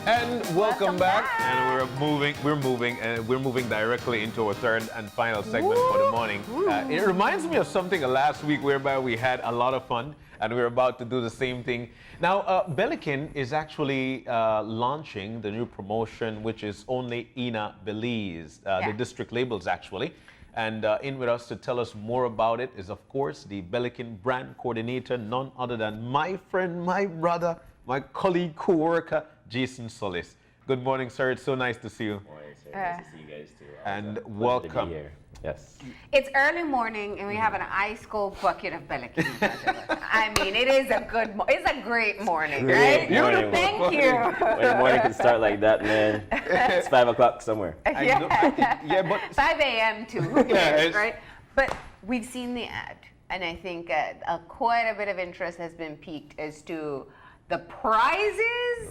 And welcome back. And we're moving directly into our third and final segment for the morning. It reminds me of something last week whereby we had a lot of fun, and we're about to do the same thing. Now, Belikin is actually launching the new promotion, which is Onli Eena Belize, the district labels actually. And in with us to tell us more about it is, of course, the Belikin Brand Coordinator, none other than my friend, my brother, my colleague, co-worker, Jayson Solis. Good morning, sir. It's so nice to see you. Good morning, sir. Nice to see you guys too. And welcome. welcome. Here. Yes. It's early morning and we have an ice cold bucket of Belikin. I mean, it's a great morning, right? Morning. Thank you. When the morning can start like that, man, it's 5 o'clock somewhere. Yeah, but 5 a.m. too, right? But we've seen the ad, and I think quite a bit of interest has been piqued as to the prizes,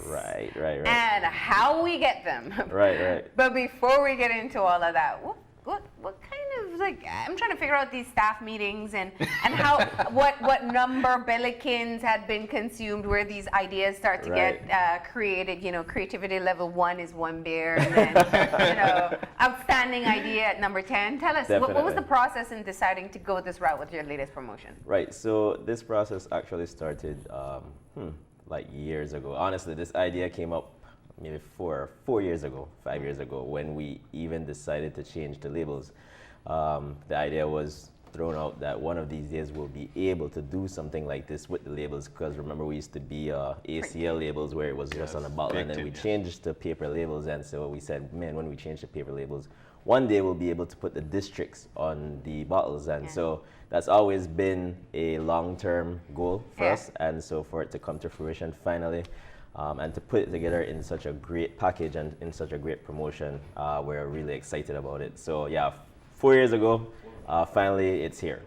Right. and how we get them. Right. But before we get into all of that, what kind of, like, I'm trying to figure out these staff meetings and how what number Belikins had been consumed, where these ideas start to get created. You know, creativity level 1 is 1 beer, and then outstanding idea at number 10. Tell us, what was the process in deciding to go this route with your latest promotion? Right. So this process actually started like years ago. Honestly, this idea came up maybe 5 years ago, when we even decided to change the labels. The idea was thrown out that one of these days we'll be able to do something like this with the labels, because remember, we used to be ACL labels where it was just on a bottle, and then we changed to paper labels. And so we said, man, when we change to paper labels, one day we'll be able to put the districts on the bottles. And so that's always been a long-term goal for us, and so for it to come to fruition finally, and to put it together in such a great package and in such a great promotion, we're really excited about it. So yeah, 4 years ago, finally it's here.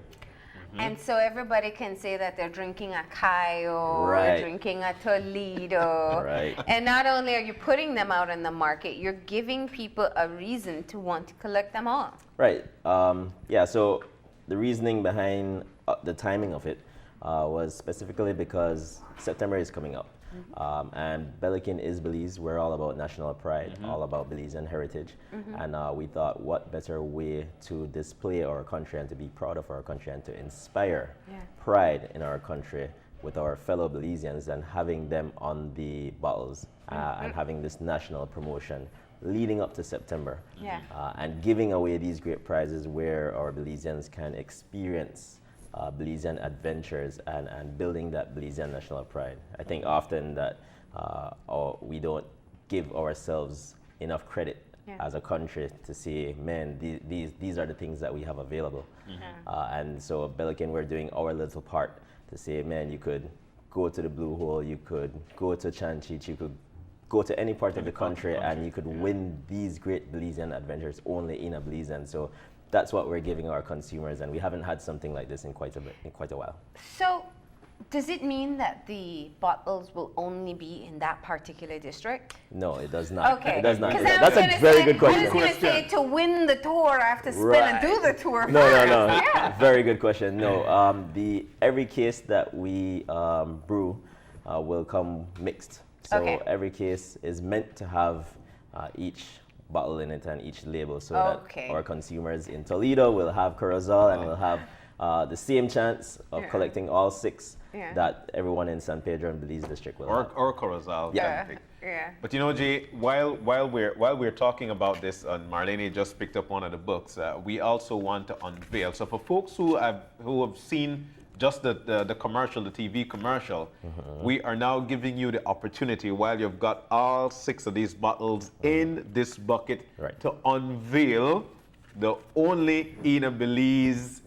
And so everybody can say that they're drinking a Cayo, or drinking a Toledo. And not only are you putting them out in the market, you're giving people a reason to want to collect them all. Right. So the reasoning behind the timing of it was specifically because September is coming up. And Belikin is Belize. We're all about national pride, all about Belizean heritage. And we thought, what better way to display our country and to be proud of our country and to inspire pride in our country with our fellow Belizeans than having them on the bottles and having this national promotion leading up to September, and giving away these great prizes where our Belizeans can experience Belizean adventures and building that Belizean national pride. I think often that we don't give ourselves enough credit as a country to say, man, these are the things that we have available. And so Belikin, we're doing our little part to say, man, you could go to the Blue Hole, you could go to Chanchich, you could go to any part of the country and you could win these great Belizean adventures only in a Belize. And so that's what we're giving our consumers, and we haven't had something like this in quite a while. So does it mean that the bottles will only be in that particular district? No, it does not. Okay. It does not. That's a very good question. I was going to say, to win the tour, I have to spin and do the tour. No. Very good question. No, every case that we brew will come mixed. So every case is meant to have each bottle in it and each label, so that our consumers in Toledo will have Corozal and will have the same chance of collecting all 6 that everyone in San Pedro and Belize district will have. Or Corozal. But you know, Jay, while we're talking about this, and Marlene just picked up one of the books, we also want to unveil. So for folks who have seen just the commercial, the TV commercial, we are now giving you the opportunity, while you've got all 6 of these bottles in this bucket, to unveil the Onli Eena Belize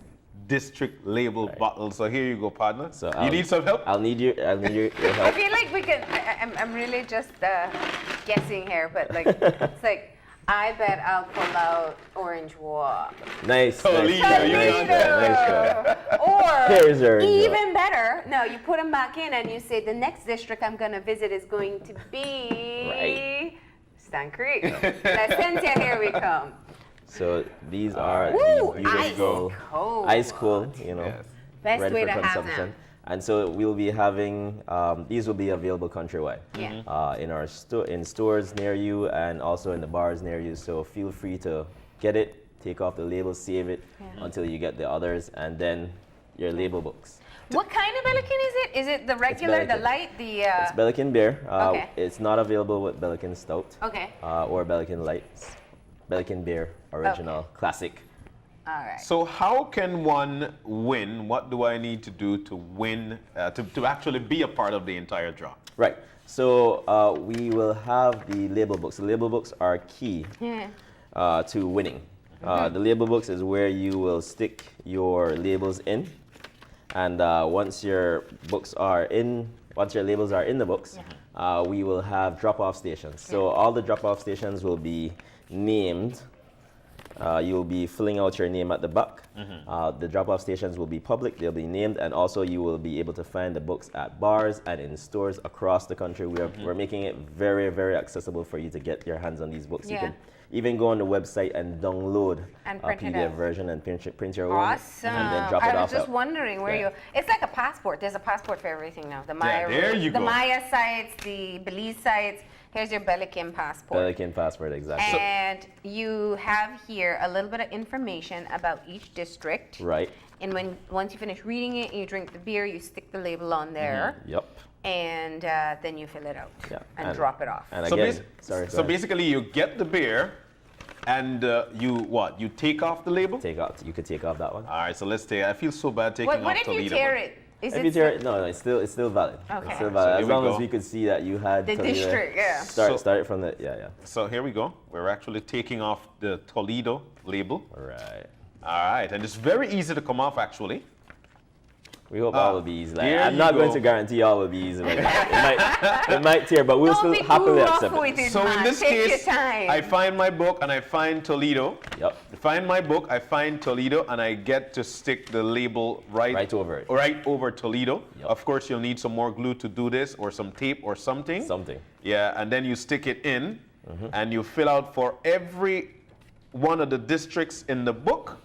district label bottle. So here you go, partner. So you need some help? I'll need your help. I feel like we can, I'm really just guessing here, but like, it's like, I bet I'll pull out orange water. Nice. Toledo. Or even better, no, you put them back in and you say the next district I'm going to visit is going to be Stan Creek. La Esencia, here we come. So these are the beautiful ice cold, ice cold, best ready way for to have consumption. them. And so we'll be having, these will be available countrywide. Yeah. In our in stores near you and also in the bars near you. So feel free to get it, take off the label, save it until you get the others, and then your label books. What kind of Belikin is it? Is it the regular, the Belikin. light, the? It's Belikin Beer. Okay. It's not available with Belikin Stout Okay. or Belikin Lights. Belikin Beer, original, classic. All right. So how can one win? What do I need to do to win, to actually be a part of the entire draw? Right. So we will have the label books. The label books are key to winning. The label books is where you will stick your labels in. And once your labels are in the books, we will have drop-off stations. So all the drop-off stations will be named. You'll be filling out your name at the back. The drop-off stations will be public. They'll be named, and also you will be able to find the books at bars and in stores across the country. We're making it very, very accessible for you to get your hands on these books. You can even go on the website and download And a print it PDF out. version and print your own. Awesome. And then drop it I off. was just wondering where you. It's like a passport. There's a passport for everything now. The Maya. there you the go. Maya sites, the Belize sites. Here's your Belikin passport. Belikin passport, exactly. And you have here a little bit of information about each district. Right. And once you finish reading it and you drink the beer, you stick the label on there. Yep. And then you fill it out and And- drop it off. And So, again, sorry. go so ahead. basically, you get the beer, and you what? You take off the label. You could take off that one. All right. So let's take. I feel so bad taking What off if you Toledo. tear it? Is If it you tear it, no, it's still valid. Okay. It's still So valid. here As we long go. as we could see that you had the Toledo. district? Yeah. Start it from the yeah. So here we go. We're actually taking off the Toledo label. Right. All right, and it's very easy to come off actually. We hope all will be easy. Like, here I'm you not going go. to guarantee all will be easy. Like that. It might tear, but we'll Don't still be happily too accept rough it. with it, So in man. this Take case, your time. I find my book and I find Toledo. Yep. I find my book, I find Toledo, and I get to stick the label Right over it. Right over Toledo. Yep. Of course, you'll need some more glue to do this, or some tape, or something. Something. Yeah, and then you stick it in, and you fill out for every one of the districts in the book.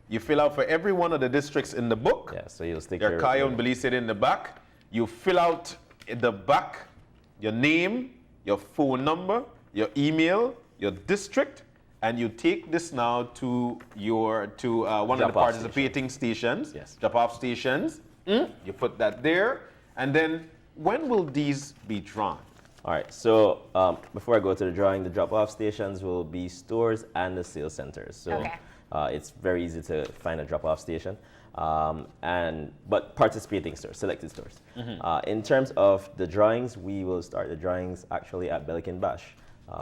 You fill out for every one of the districts in the book. Yeah. So you'll stick Your Kayo and Belize in the back. You fill out in the back your name, your phone number, your email, your district, and you take this now to one of the Drop-off participating stations. Yes. Drop-off stations. You put that there, and then when will these be drawn? All right. So before I go to the drawing, the drop-off stations will be stores and the sales centers. So Okay. it's very easy to find a drop-off station, but participating stores, selected stores. In terms of the drawings, we will start the drawings actually at Belikin Bash,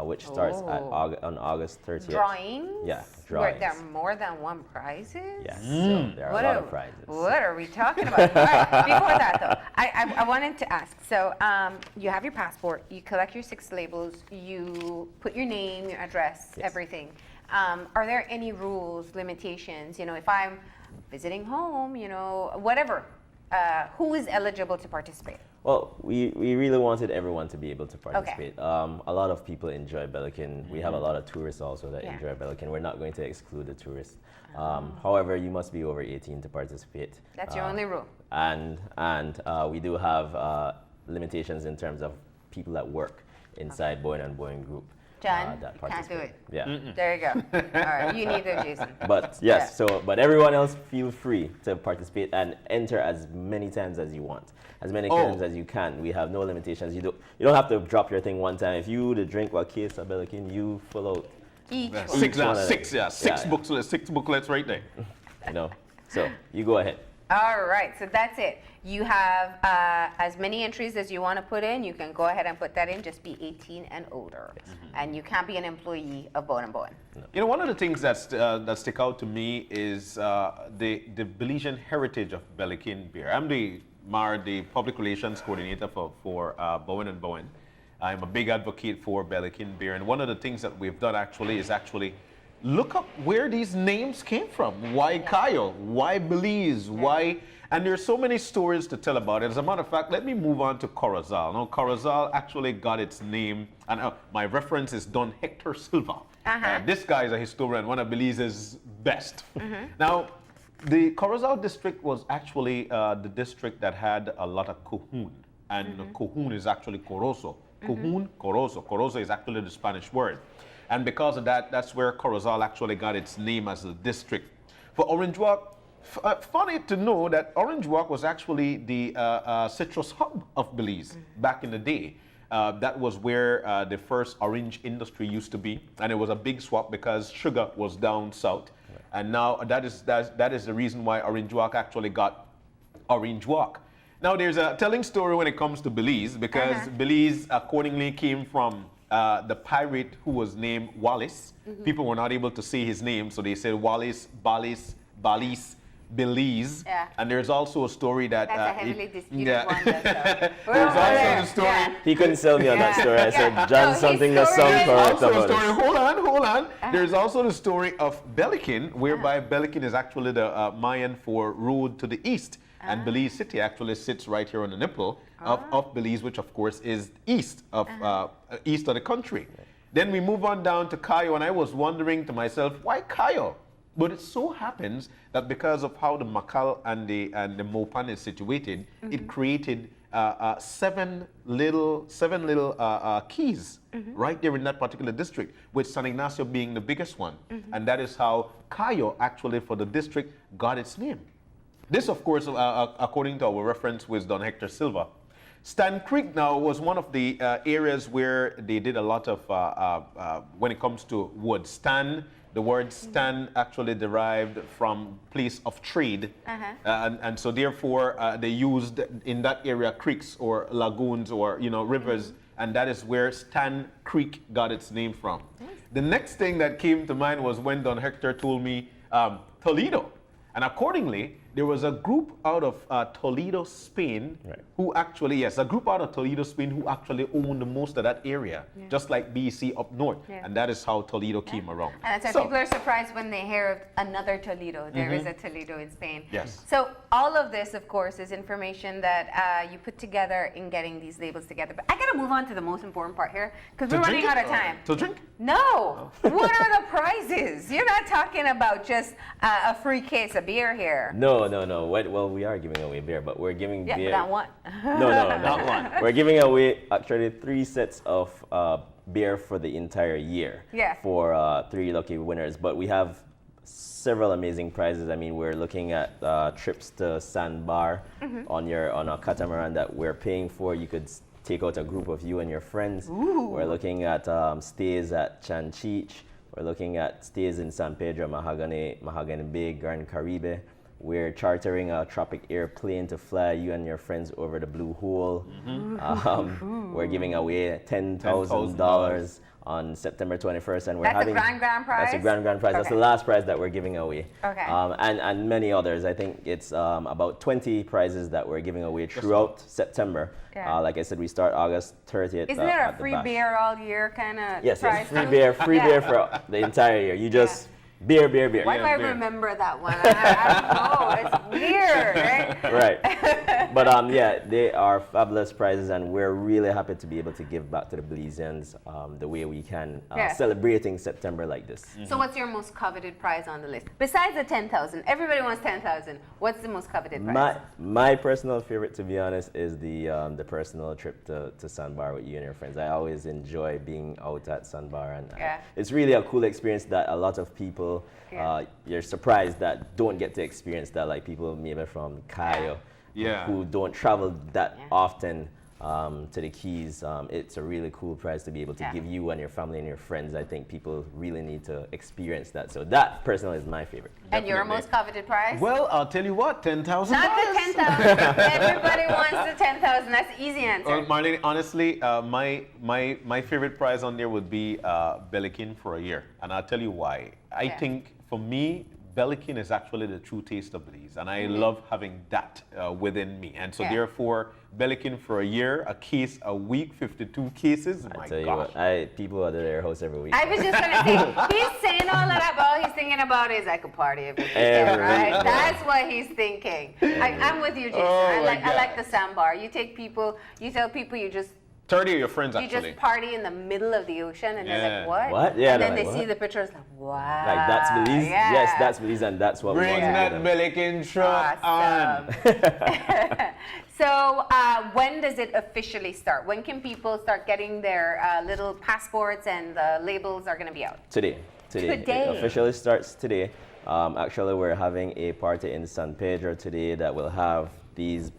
which starts on August 30th. Drawings? Yeah, Where drawings. there are more than one prizes? Yes. So there are a lot of prizes. What are we talking about? All right, before that, though, I wanted to ask. So you have your passport, you collect your 6 labels, you put your name, your address, Yes. everything. Are there any rules, limitations? You know, if I'm visiting home, you know, whatever, who is eligible to participate? Well, we really wanted everyone to be able to participate. A lot of people enjoy Belikin. We have a lot of tourists also that enjoy Belikin. We're not going to exclude the tourists. However, you must be over 18 to participate. That's your only rule. And we do have limitations in terms of people that work inside Boeing and Boeing Group. John, That can't do participate. it. Yeah. There you go. All right, you need it, Jayson. But yes, but everyone else feel free to participate and enter as many times as you want, as many times as you can. We have no limitations. You don't have to drop your thing one time. If you to drink a case of Belikin, you fill out. Each one. Six one of them. six Yeah. booklets, 6 booklets right there. You know, so you go ahead. All right, so that's it. You have as many entries as you want to put in. You can go ahead and put that in. Just be 18 and older, and you can't be an employee of Bowen & Bowen. You know, one of the things that stick out to me is the Belizean heritage of Belikin beer. I'm the public relations coordinator for Bowen & Bowen. I'm a big advocate for Belikin beer, and one of the things that we've done is look up where these names came from. Why Kyle? Why Belize? Why? And there's so many stories to tell about it. As a matter of fact, let me move on to Corozal. Now, Corozal actually got its name, and my reference is Don Hector Silva. This guy is a historian, one of Belize's best. Now, The Corozal district was actually the district that had a lot of Cohoon. And Cohoon is actually Corozo. Cohoon, Corozo. Corozo is actually the Spanish word. And because of that, that's where Corozal actually got its name as a district. For Orange Walk, funny to know that Orange Walk was actually the citrus hub of Belize back in the day. That was where the first orange industry used to be, and it was a big swap because sugar was down south. Right. And now that is the reason why Orange Walk actually got Orange Walk. Now there's a telling story when it comes to Belize because Belize accordingly came from the pirate who was named Wallace. People were not able to say his name, so they said Wallace, Balice, Belize. Yeah. And there's also a story that that's a heavily disputed one. There's also the story. He couldn't sell me on that story. I said, John, something that's some correct about it. Hold on. There's also the story of Belikin, whereby Belikin is actually the Mayan for road to the east. And Belize City actually sits right here on the nipple of Belize, which of course is east of the country. Then we move on down to Cayo, and I was wondering to myself, why Cayo? But it so happens that because of how the Makal and the Mopan is situated, it created seven little keys right there in that particular district, with San Ignacio being the biggest one. And that is how Cayo actually for the district got its name. This, of course, according to our reference with Don Hector Silva. Stan Creek now was one of the areas where they did a lot of, when it comes to wood. Stan, the word Stan actually derived from place of trade. And so therefore they used in that area creeks or lagoons or rivers, and that is where Stan Creek got its name from. The next thing that came to mind was when Don Hector told me Toledo. And accordingly, there was a group out of Toledo, Spain, who actually, a group out of Toledo, Spain, who actually owned most of that area, just like BC up north. And that is how Toledo came around. And that's why people are surprised when they hear of another Toledo. There is a Toledo in Spain. Yes. So all of this, of course, is information that you put together in getting these labels together. But I got to move on to the most important part here, because we're running out of time. To drink? No. What are the prizes? You're not talking about just a free case of beer here. No. Well, we are giving away beer, but we're giving beer. Yeah, but not one. No, not one. We're giving away actually 3 sets of beer for the entire year. Yeah. For 3 lucky winners, but we have several amazing prizes. I mean, we're looking at trips to Sandbar on a catamaran that we're paying for. You could take out a group of you and your friends. Ooh. We're looking at stays at Chanchich. We're looking at stays in San Pedro, Mahogany Bay, Grand Caribe. We're chartering a Tropic airplane to fly you and your friends over the Blue Hole. We're giving away $10,000 on September 21st, and That's a grand prize? That's a grand prize. Okay. That's the last prize that we're giving away. Okay. And many others. I think it's about 20 prizes that we're giving away throughout September. Yeah. Like I said, we start August 30th. Isn't there a free beer all year kind of Yes, prize? free beer for the entire year. You just beer. Why do I remember that one? I don't know. It's weird, right? Right. But they are fabulous prizes, and we're really happy to be able to give back to the Belizeans the way we can, celebrating September like this. So what's your most coveted prize on the list? Besides the 10,000, everybody wants 10,000. What's the most coveted prize? My personal favorite, to be honest, is the personal trip to Sandbar with you and your friends. I always enjoy being out at Sandbar, and it's really a cool experience that a lot of people you're surprised that don't get to experience that, like people maybe from Cayo who don't travel that often to the Keys. It's a really cool prize to be able to give you and your family and your friends. I think people really need to experience that. So that personally is my favorite. And your most coveted prize? Well, I'll tell you what, $10,000. Not the 10,000. Everybody wants the 10,000. That's the easy answer. Well, Marlene, honestly, my favorite prize on there would be Belikin for a year, and I'll tell you why. I think for me, Belikin is actually the true taste of Belize, and I love having that within me. And so therefore, Belikin for a year, a case a week, 52 cases. I tell you what, people are at their house every week. I was just going to say, he's saying all of that, but all he's thinking about is I could party every weekend, right? That's what he's thinking. I'm with you, Jayson. I like the sandbar. You tell people you just 30 of your friends, You actually. just party in the middle of the ocean and they're like, what? What? Yeah, And then they're they like, see what? the pictures like, wow. Like, that's Belize? Yeah. Yes, that's Belize, and that's what we Bring want to do. that them. Belikin truck Awesome. on. So when does it officially start? When can people start getting their little passports and the labels are going to be out? Today. Today. It officially starts today. Actually, we're having a party in San Pedro today that will have these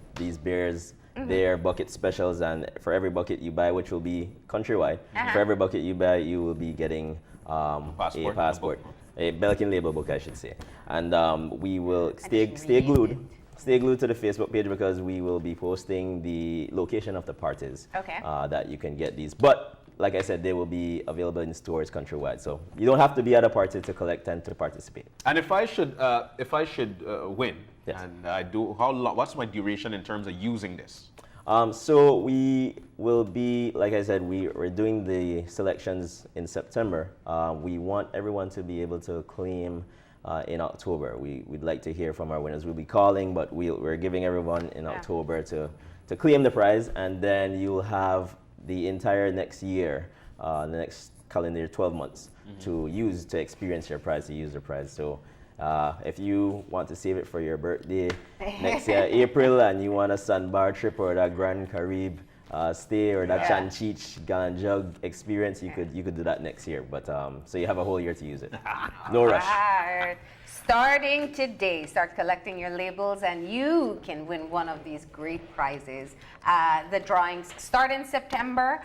beers, their bucket specials, and for every bucket you buy, which will be countrywide, for every bucket you buy, you will be getting a passport, a Belikin label book, I should say. And we will stay glued to the Facebook page because we will be posting the location of the parties that you can get these. But like I said, they will be available in stores countrywide, so you don't have to be at a party to collect and to participate. And if I should win, Yes. and I do, how long? What's my duration in terms of using this? So we will be, like I said, we're doing the selections in September. We want everyone to be able to claim in October. We'd like to hear from our winners. We'll be calling, but we're giving everyone in October to claim the prize, and then you'll have the entire next year, the next calendar year, 12 months, to experience your prize, to use the prize. So if you want to save it for your birthday next year, April, and you want a sandbar trip or that Grand Carib stay or that Chanchich Ganjug experience, you could do that next year. But so you have a whole year to use it. No rush. Right. Starting today, start collecting your labels and you can win one of these great prizes. The drawings start in September,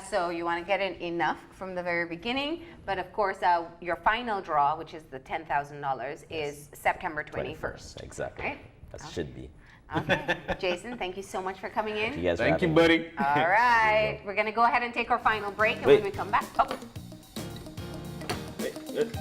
so you want to get in enough from the very beginning. But of course, your final draw, which is the $10,000, is September 21st. Exactly. Right? That should be. Okay. Jayson, thank you so much for coming in. Thank you guys for Thank you, having me. buddy. All right. We're going to go ahead and take our final break, and Wait. when we come back... Wait, good.